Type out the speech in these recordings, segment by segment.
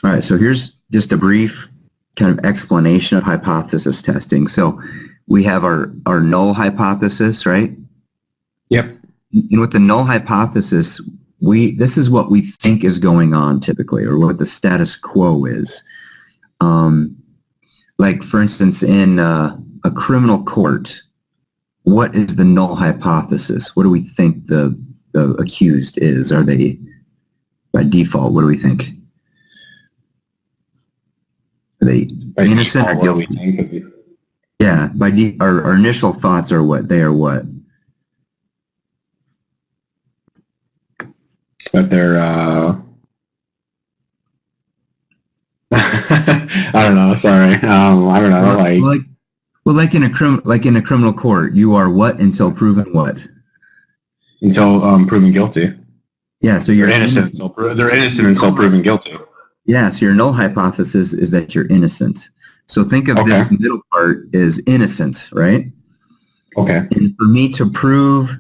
All right, so here's just a brief kind of explanation of hypothesis testing. So we have our null hypothesis, right? Yep. And with the null hypothesis, this is what we think is going on typically, or what the status quo is. Like for instance, in a criminal court, what is the null hypothesis? What do we think the accused is? Are they, by default, what do we think? Are they By innocent default, or guilty? what do we think of it? Yeah, our initial thoughts are what? They are what? But they're I don't know. Sorry. I don't know. Like in a criminal court, you are what until proven what? Until proven guilty. Yeah, so you're innocent. They're innocent until proven guilty. Yeah, so your null hypothesis is that you're innocent. So think of this middle part as innocent, right? Okay. And for me to prove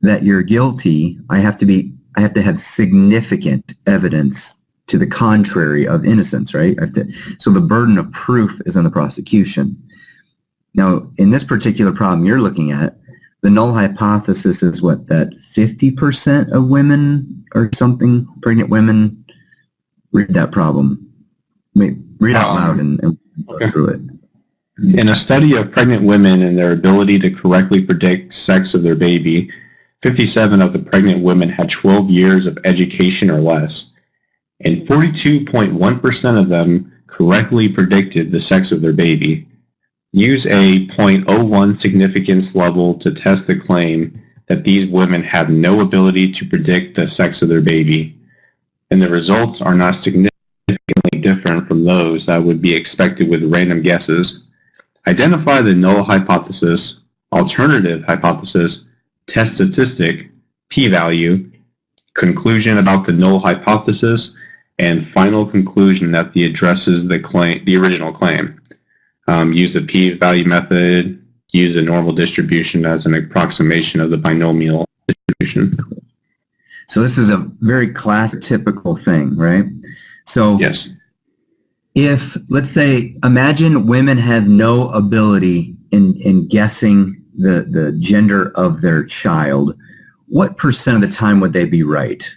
that you're guilty, I have to have significant evidence to the contrary of innocence, right? So the burden of proof is on the prosecution. Now, in this particular problem you're looking at, the null hypothesis is what, that 50% of women or something, pregnant women, read that problem. Read out loud and go through it. In a study of pregnant women and their ability to correctly predict sex of their baby, 57 of the pregnant women had 12 years of education or less, and 42.1% of them correctly predicted the sex of their baby. Use a 0.01 significance level to test the claim that these women have no ability to predict the sex of their baby, and the results are not significantly different from those that would be expected with random guesses. Identify the null hypothesis, alternative hypothesis, test statistic, p-value, conclusion about the null hypothesis, and final conclusion that addresses the original claim. Use the p-value method, use a normal distribution as an approximation of the binomial distribution. So this is a very classic, typical thing, right? So yes. If, let's say, imagine women have no ability in guessing the gender of their child, what percent of the time would they be right?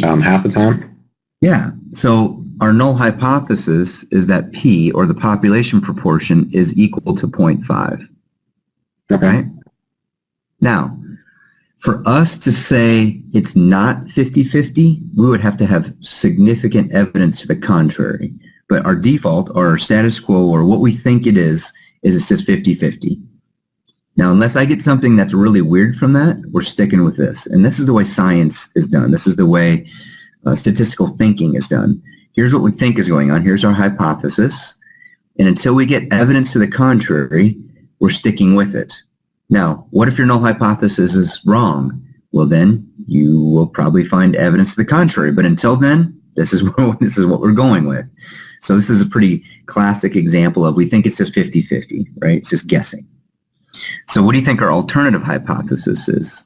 Half the time? Yeah. So our null hypothesis is that P, or the population proportion, is equal to 0.5. Okay. Right? Now, for us to say it's not 50-50, we would have to have significant evidence to the contrary. But our default, or our status quo, or what we think it is it's just 50-50. Now, unless I get something that's really weird from that, we're sticking with this. And this is the way science is done. This is the way statistical thinking is done. Here's what we think is going on. Here's our hypothesis. And until we get evidence to the contrary, we're sticking with it. Now, what if your null hypothesis is wrong? Well, then you will probably find evidence to the contrary. But until then, this is what we're going with. So this is a pretty classic example of, we think it's just 50-50, right? It's just guessing. So what do you think our alternative hypothesis is?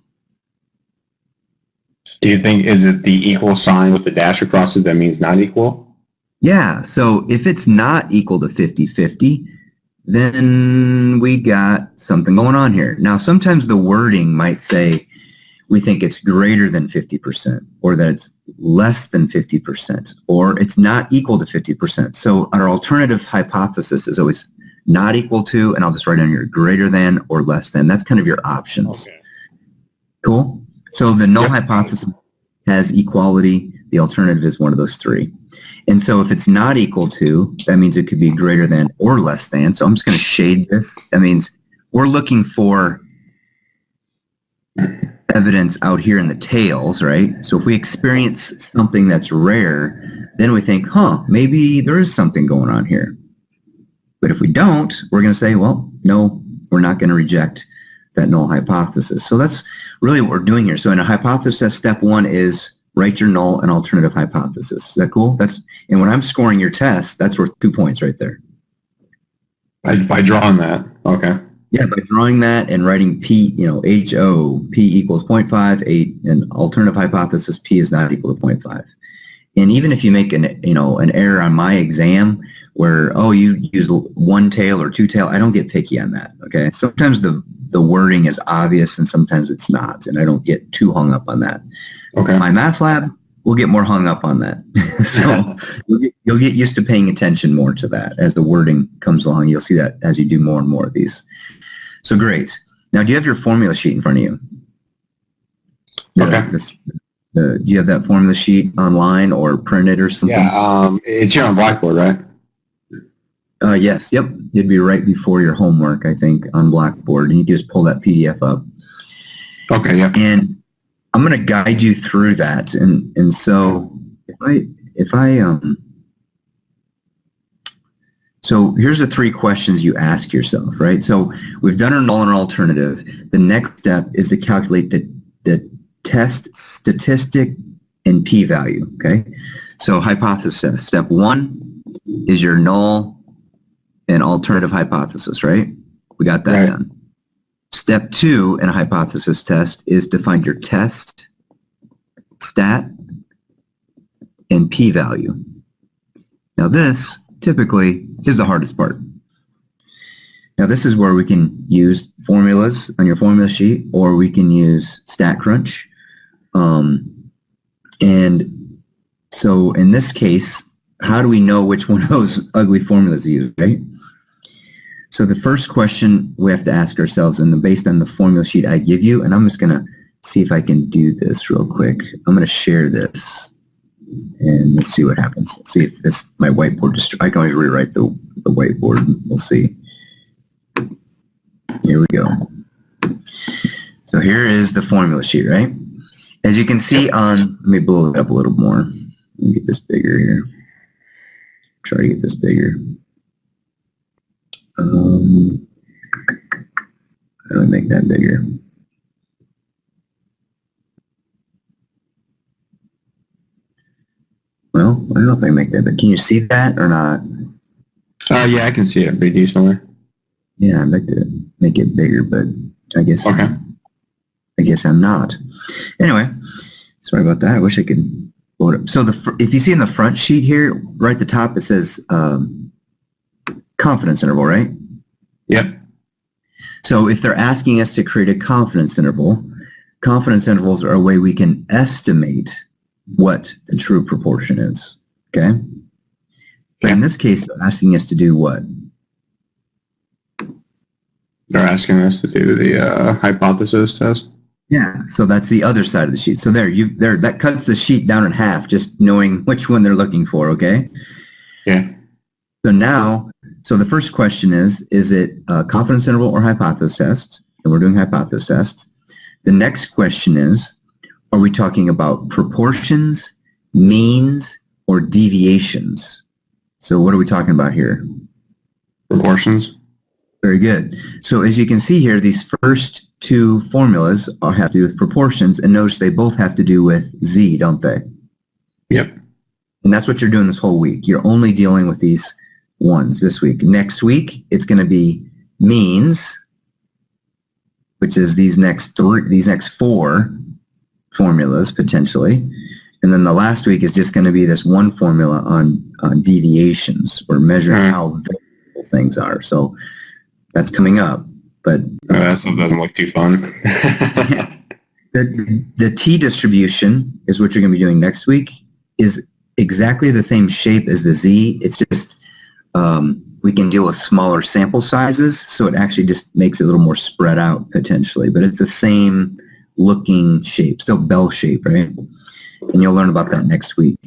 Do you think, is it the equal sign with the dash across it that means not equal? Yeah, so if it's not equal to 50-50, then we got something going on here. Now, sometimes the wording might say we think it's greater than 50%, or that it's less than 50%, or it's not equal to 50%. So our alternative hypothesis is always not equal to, and I'll just write on here, greater than or less than. That's kind of your options. Okay. Cool? So the null hypothesis has equality. The alternative is one of those three. And so if it's not equal to, that means it could be greater than or less than. So I'm just going to shade this. That means we're looking for evidence out here in the tails, right? So if we experience something that's rare, then we think, maybe there is something going on here. But if we don't, we're going to say, well, no, we're not going to reject that null hypothesis. So that's really what we're doing here. So in a hypothesis, step one is write your null and alternative hypothesis. Is that cool? And when I'm scoring your test, that's worth 2 points right there. By drawing that, okay. Yeah, by drawing that and writing P, HO, P equals 0.5, and alternative hypothesis, P is not equal to 0.5. And even if you make an error on my exam where, oh, you use one tail or two tail, I don't get picky on that. Okay. Sometimes the wording is obvious and sometimes it's not. And I don't get too hung up on that. Okay. My math lab will get more hung up on that. So you'll get used to paying attention more to that as the wording comes along. You'll see that as you do more and more of these. So great. Now, do you have your formula sheet in front of you? Okay. Do you have that formula sheet online or printed or something? Yeah, it's here on Blackboard, right? Yes, yep. It'd be right before your homework, I think, on Blackboard, and you can just pull that PDF up. Okay, yeah. And I'm going to guide you through that, and so so here's the three questions you ask yourself, right? So we've done our null and alternative. The next step is to calculate the test statistic and p-value, okay? So hypothesis test. Step one is your null and alternative hypothesis, right? We got that done. Step two in a hypothesis test is to find your test, stat, and p-value. Now this typically is the hardest part. Now this is where we can use formulas on your formula sheet, or we can use StatCrunch. And so in this case, how do we know which one of those ugly formulas to use, right? So the first question we have to ask ourselves, and based on the formula sheet I give you, and I'm just going to see if I can do this real quick. I'm going to share this, and let's see what happens. See if this my whiteboard. I can always rewrite the whiteboard. We'll see. Here we go. So here is the formula sheet, right? As you can see on, let me blow it up a little more. Let me get this bigger here. Try to get this bigger. How do I make that bigger? Well, I don't know if I make that, but can you see that or not? Yeah, I can see it pretty decently. Yeah, I'd like to make it bigger, but I guess I guess I'm not. Anyway, sorry about that. I wish I could blow it up. So if you see in the front sheet here, right at the top, it says confidence interval, right? Yep. So if they're asking us to create a confidence intervals are a way we can estimate what the true proportion is, okay? But in this case, they're asking us to do what? They're asking us to do the hypothesis test. Yeah, so that's the other side of the sheet. So that cuts the sheet down in half, just knowing which one they're looking for, okay? Yeah. So now, the first question is it a confidence interval or hypothesis test? And we're doing hypothesis test. The next question is, are we talking about proportions, means, or deviations? So what are we talking about here? Proportions. Very good. So as you can see here, these first two formulas have to do with proportions, and notice they both have to do with z, don't they? Yep. And that's what you're doing this whole week. You're only dealing with these ones this week. Next week, it's going to be means, which is these next four formulas potentially. And then the last week is just going to be this one formula on deviations, or measuring how variable things are. So that's coming up, but that stuff doesn't look too fun. the t distribution is what you're going to be doing next week. Is exactly the same shape as the z. It's just we can deal with smaller sample sizes, so it actually just makes it a little more spread out potentially. But it's the same looking shape, still bell shape, right? And you'll learn about that next week.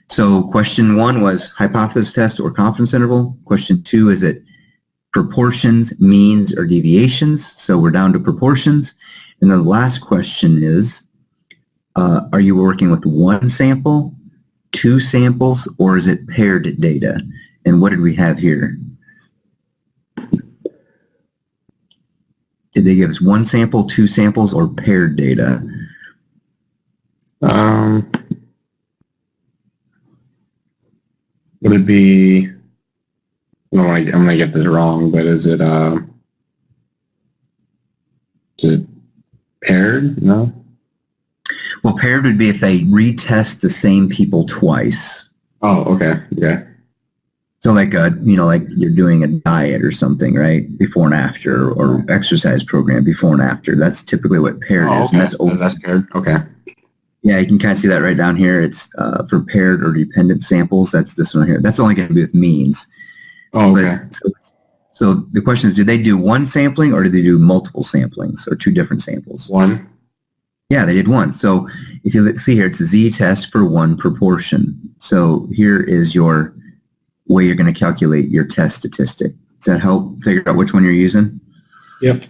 So question one was hypothesis test or confidence interval. Question two, is it proportions, means, or deviations? So we're down to proportions. And then the last question is, are you working with one sample, two samples, or is it paired data? And what did we have here? Did they give us one sample, two samples, or paired data? Would it be, I'm going to get this wrong, but is it paired? No? Well, paired would be if they retest the same people twice. Oh, okay. Yeah. So like like you're doing a diet or something, right? Before and after, or exercise program before and after. That's typically what paired is. Okay. And that's open. That's paired. Okay. Yeah, you can kind of see that right down here. It's for paired or dependent samples. That's this one here. That's only going to be with means. Oh, okay. So the question is, did they do one sampling or did they do multiple samplings or two different samples? One. Yeah, they did one. So if you see here, it's a z-test for one proportion. So here is your way you're going to calculate your test statistic. Does that help figure out which one you're using? Yep.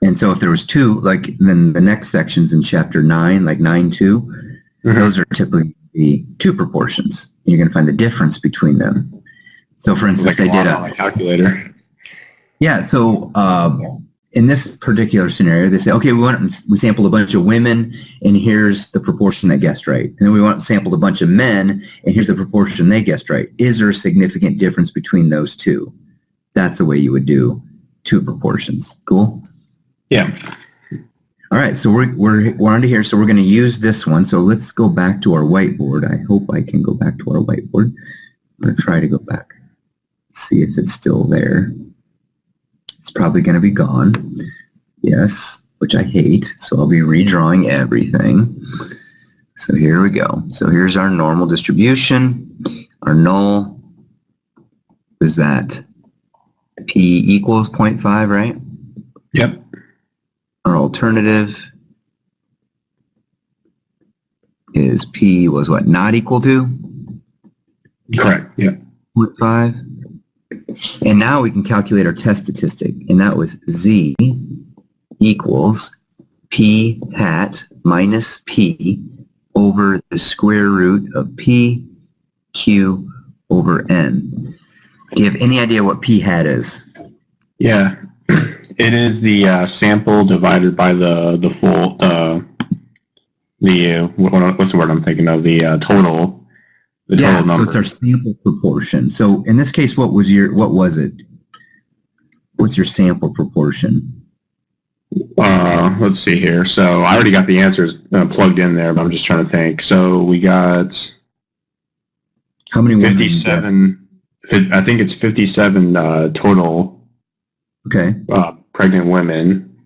And so if there was two, like then the next sections in chapter 9, like 9.2, those are typically the two proportions. And you're going to find the difference between them. So for instance, they did a calculator. Yeah, so in this particular scenario, they say, okay, we sampled a bunch of women, and here's the proportion that guessed right. And then we sampled a bunch of men, and here's the proportion they guessed right. Is there a significant difference between those two? That's the way you would do two proportions. Cool? Yeah. All right, so we're on to here. So we're going to use this one. So let's go back to our whiteboard. I hope I can go back to our whiteboard. I'm going to try to go back. See if it's still there. It's probably going to be gone. Yes, which I hate. So I'll be redrawing everything. So here we go. So here's our normal distribution. Our null is that p equals 0.5, right? Yep. Our alternative is p was what, not equal to? Correct. Yep. 0.5. And now we can calculate our test statistic, and that was z equals p hat minus p over the square root of p q over n. Do you have any idea what p hat is? Yeah, it is the sample divided by the full what's the word I'm thinking of? The total. The total number. So it's our sample proportion. So in this case, what was it? What's your sample proportion? Let's see here. So I already got the answers plugged in there, but I'm just trying to think. So we got how many? 57. I think it's 57 total. Okay. Pregnant women,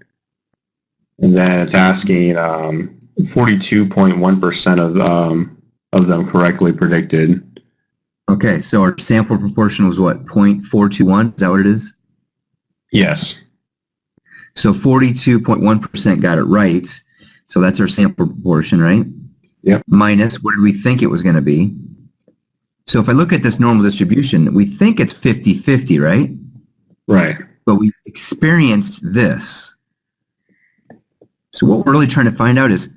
and then it's asking 42.1% of them correctly predicted. Okay, so our sample proportion was what, 0.421? Is that what it is? Yes. So 42.1% got it right. So that's our sample proportion, right? Yep. Minus, what did we think it was going to be? So if I look at this normal distribution, we think it's 50-50, right? Right. But we experienced this. So what we're really trying to find out is,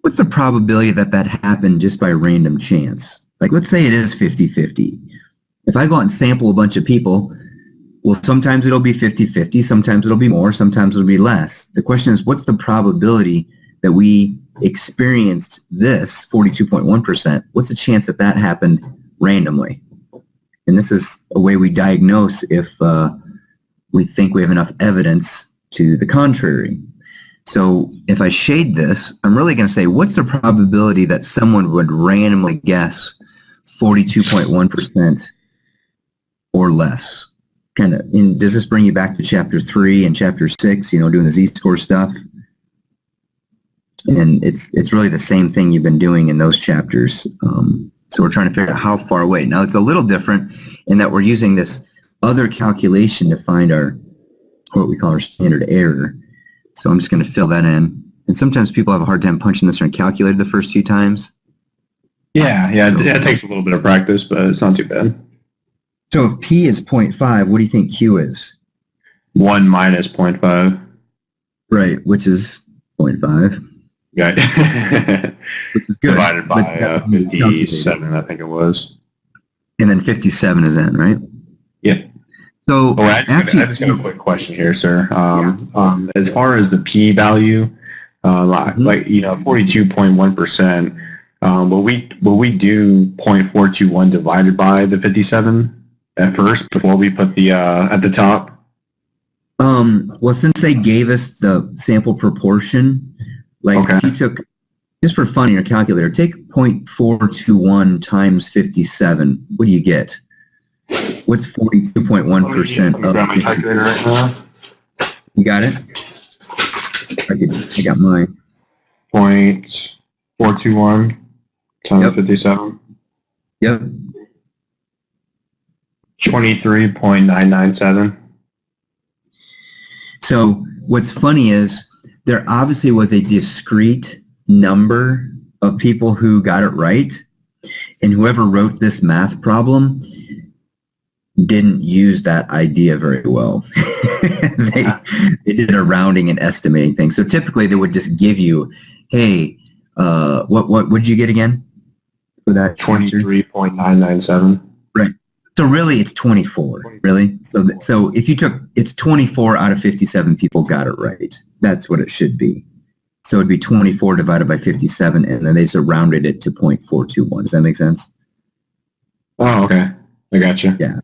what's the probability that that happened just by random chance? Like, let's say it is 50-50. If I go out and sample a bunch of people, well, sometimes it'll be 50-50, sometimes it'll be more, sometimes it'll be less. The question is, what's the probability that we experienced this 42.1%? What's the chance that that happened randomly? And this is a way we diagnose if we think we have enough evidence to the contrary. So if I shade this, I'm really going to say, what's the probability that someone would randomly guess 42.1% or less? Does this bring you back to chapter 3 and chapter 6, doing the z-score stuff? And it's really the same thing you've been doing in those chapters. So we're trying to figure out how far away. Now it's a little different in that we're using this other calculation to find what we call our standard error. So I'm just going to fill that in. And sometimes people have a hard time punching this in a calculator the first few times. Yeah, it takes a little bit of practice, but it's not too bad. So if P is 0.5, what do you think Q is? 1 minus 0.5. Right, which is 0.5. Right. Which is good. Divided by 57, I think it was. And then 57 is N, right? Yep. So I just got a quick question here, sir. As far as the p-value, like 42.1%, will we do 0.421 divided by the 57 at first before we put the at the top? Well, since they gave us the sample proportion, like if you took, just for fun in your calculator, take 0.421 times 57. What do you get? What's 42.1% of? Grab my calculator right now. You got it? I got mine. 0.421 times Yep. 57. Yep. 23.997. So what's funny is there obviously was a discrete number of people who got it right, and whoever wrote this math problem didn't use that idea very well. they did a rounding and estimating thing. So typically they would just give you, hey, what would you get again for that? 23.997. Right. So really it's 24, really. So if you took, it's 24 out of 57 people got it right. That's what it should be. So it'd be 24 divided by 57, and then they just rounded it to 0.421. Does that make sense? Oh, okay. I got you. Yeah.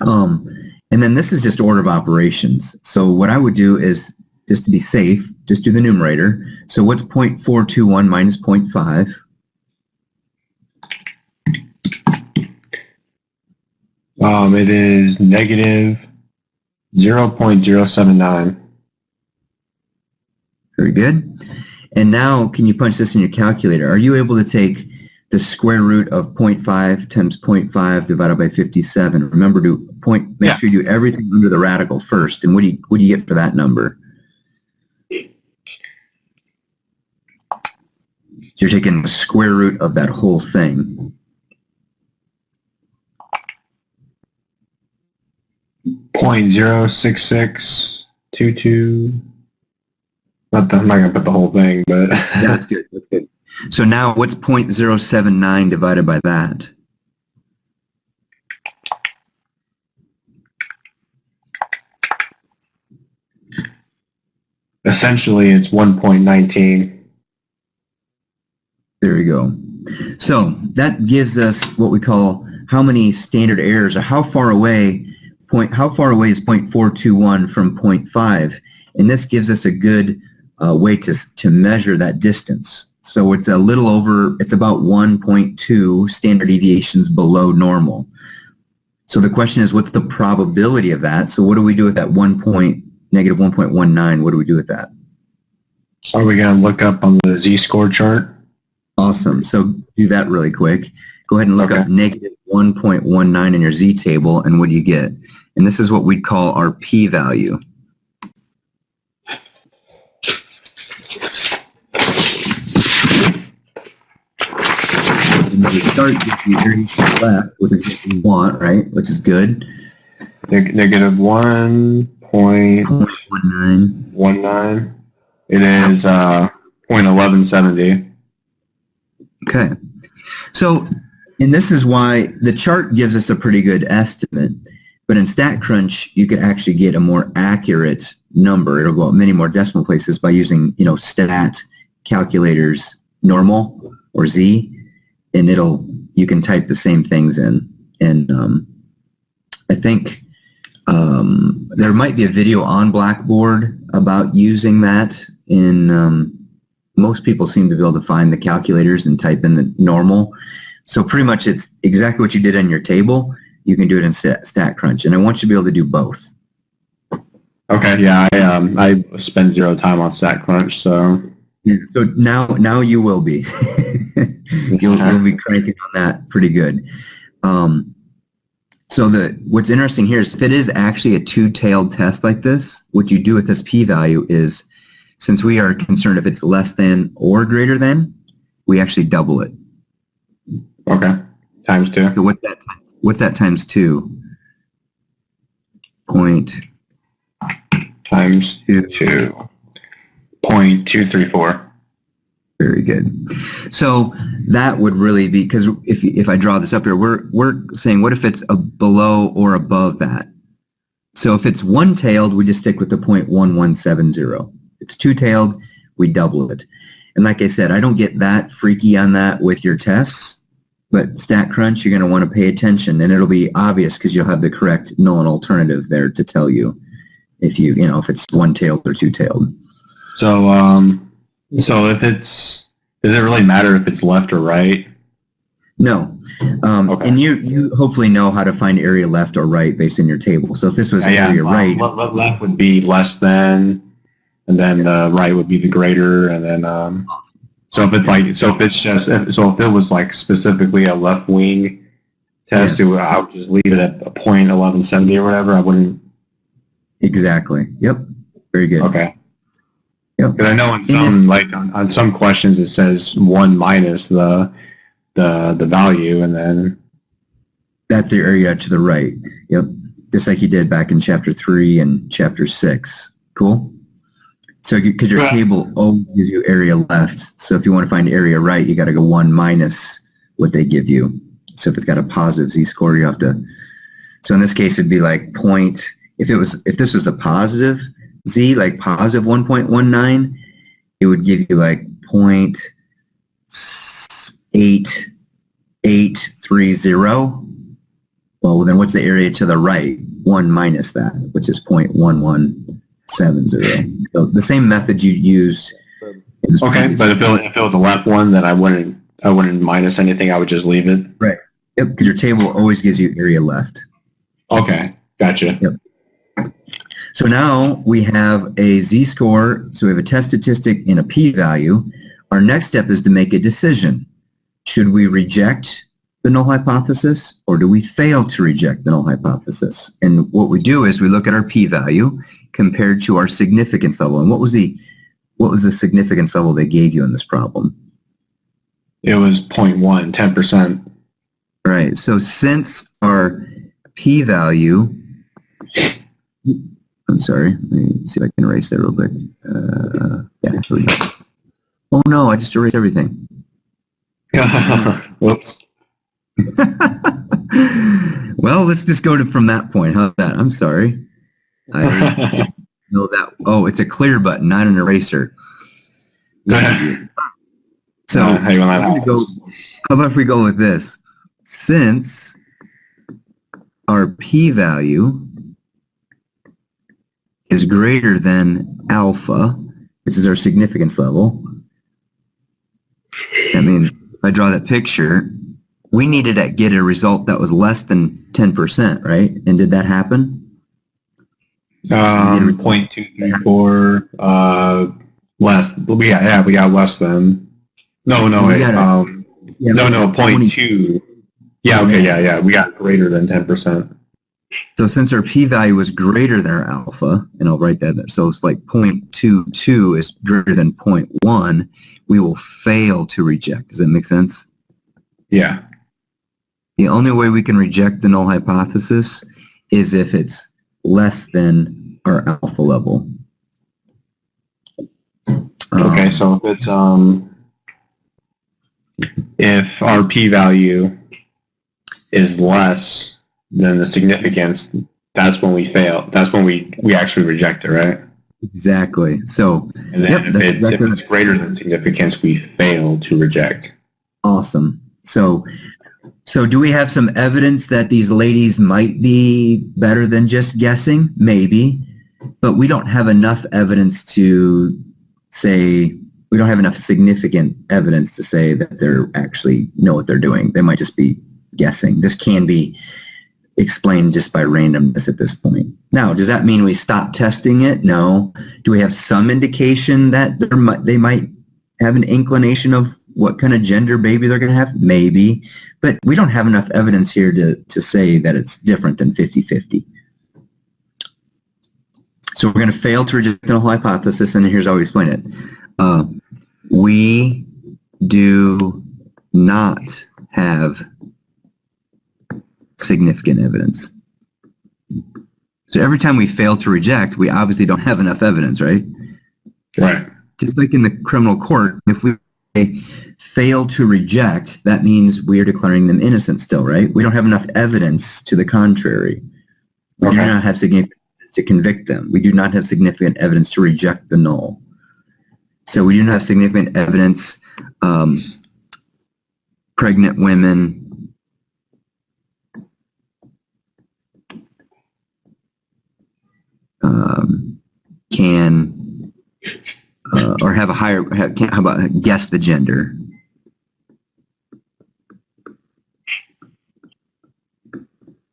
And then this is just order of operations. So what I would do is, just to be safe, just do the numerator. So what's 0.421 minus 0.5? It is negative 0.079. Very good. And now, can you punch this in your calculator? Are you able to take the square root of 0.5 times 0.5 divided by 57? Remember to make sure you do everything under the radical first. And what do you get for that number? You're taking the square root of that whole thing. 0.06622. I'm not gonna put the whole thing, but Yeah, that's good. That's good. So now, what's 0.079 divided by that? essentially it's 1.19. There we go. So that gives us what we call how many standard errors, or how far away is 0.421 from 0.5, and this gives us a good way to measure that distance. So it's it's about 1.2 standard deviations below normal. So the question is, what's the probability of that? So what do we do with that negative 1.19? What do we do with that? Are we going to look up on the z-score chart? Awesome. So do that really quick. Go ahead and look up negative 1.19 in your z-table, and what do you get? And this is what we'd call our p-value. And when we start with the area to the left, which is what we want, right? Which is good. Negative 1.19. It is 0.1170. Okay. So, and this is why the chart gives us a pretty good estimate, but in StatCrunch, you could actually get a more accurate number. It'll go up many more decimal places by using, stat calculators normal or Z, and you can type the same things in. And I think there might be a video on Blackboard about using that in most people seem to be able to find the calculators and type in the normal. So pretty much it's exactly what you did on your table. You can do it in StatCrunch, and I want you to be able to do both. Okay, yeah, I spend 0 time on StatCrunch, so. So now you will be. You'll be cranking on that pretty good. So what's interesting here is if it is actually a two-tailed test like this, what you do with this p-value is, since we are concerned if it's less than or greater than, we actually double it. Okay. Times 2. So what's that times 2? Times 2.234. Very good. So that would really be, because if I draw this up here, we're saying what if it's below or above that? So if it's one-tailed, we just stick with the 0.1170. It's two-tailed, we double it. And like I said, I don't get that freaky on that with your tests, but StatCrunch, you're going to want to pay attention, and it'll be obvious because you'll have the correct null and alternative there to tell you if if it's one-tailed or two-tailed. So, so if it's Does it really matter if it's left or right? No. Okay. And you hopefully know how to find area left or right based on your table. So if this was area right, Left would be less than, and then the right would be the greater, and then so if it's like if it was like specifically a left wing test, Yes. I would just leave it at a point 1170 or whatever. I wouldn't. Exactly. Yep. Very good. Okay. Yep. Because I know on some on some questions it says 1 minus the value, and then That's the area to the right. Yep. Just like you did back in chapter 3 and chapter 6. Cool? So because your table always gives you area left. So if you want to find area right, you got to go 1 minus what they give you. So if it's got a positive z-score, you have to. So in this case, it'd be like point. If this was a positive z, like positive 1.19, it would give you like 0.8830. Well, then what's the area to the right? 1 minus that, which is 0.1170. So the same method you used. Okay, but if it was the left one, then I wouldn't minus anything. I would just leave it. Right. Yep, because your table always gives you area left. Okay, gotcha. Yep. So now we have a z-score, so we have a test statistic and a p-value. Our next step is to make a decision. Should we reject the null hypothesis, or do we fail to reject the null hypothesis? And what we do is we look at our p-value compared to our significance level. And what was the significance level they gave you in this problem? It was 0.1, 10%. Right. So since our p-value, I'm sorry, let me see if I can erase that real quick. Yeah, here we go. Oh no, I just erased everything. Whoops. Well, let's just go from that point. How's that? I'm sorry. I know that. Oh, it's a clear button, not an eraser. So how about if we go with this? Since our p-value is greater than alpha, which is our significance level, that means if I draw that picture, we needed to get a result that was less than 10%, right? And did that happen? 0.234 less. We got less than. No, wait. No, 0.2. Yeah, okay, yeah. We got greater than 10%. So since our p-value was greater than our alpha, and I'll write that there, so it's like 0.22 is greater than 0.1, we will fail to reject. Does that make sense? Yeah. The only way we can reject the null hypothesis is if it's less than our alpha level. Okay, so if it's if our p-value is less than the significance, that's when we fail. That's when we actually reject it, right? Exactly. So, and then if it's greater than significance, we fail to reject. Awesome. So do we have some evidence that these ladies might be better than just guessing? Maybe. But we don't have enough evidence to say, we don't have enough significant evidence to say that they're actually know what they're doing. They might just be guessing. This can be explained just by randomness at this point. Now, does that mean we stop testing it? No. Do we have some indication that they might have an inclination of what kind of gender baby they're going to have? Maybe. But we don't have enough evidence here to say that it's different than 50-50. So we're going to fail to reject the null hypothesis, and here's how we explain it. We do not have significant evidence. So every time we fail to reject, we obviously don't have enough evidence, right? Right. Just like in the criminal court, if we fail to reject, that means we are declaring them innocent still, right? We don't have enough evidence to the contrary. We do not have significant evidence to convict them. We do not have significant evidence to reject the null. So we do not have significant evidence. Pregnant women can or have a higher, how about guess the gender?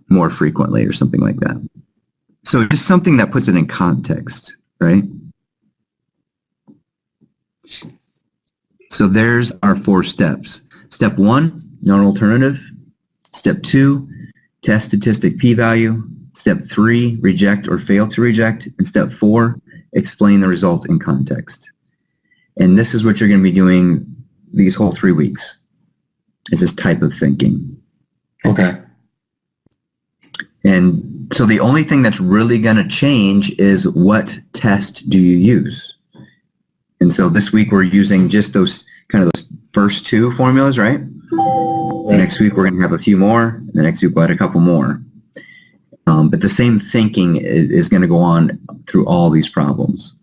More frequently or something like that. So just something that puts it in context, right? So there's our 4 steps. Step 1, non-alternative. Step 2, test statistic p-value. Step 3, reject or fail to reject. And step 4, explain the result in context. And this is what you're going to be doing these whole 3 weeks, is this type of thinking. Okay. And so the only thing that's really going to change is what test do you use? And so this week we're using just those first 2 formulas, right? Right. Next week we're going to have a few more. The next week we'll add a couple more. But the same thinking is going to go on through all these problems.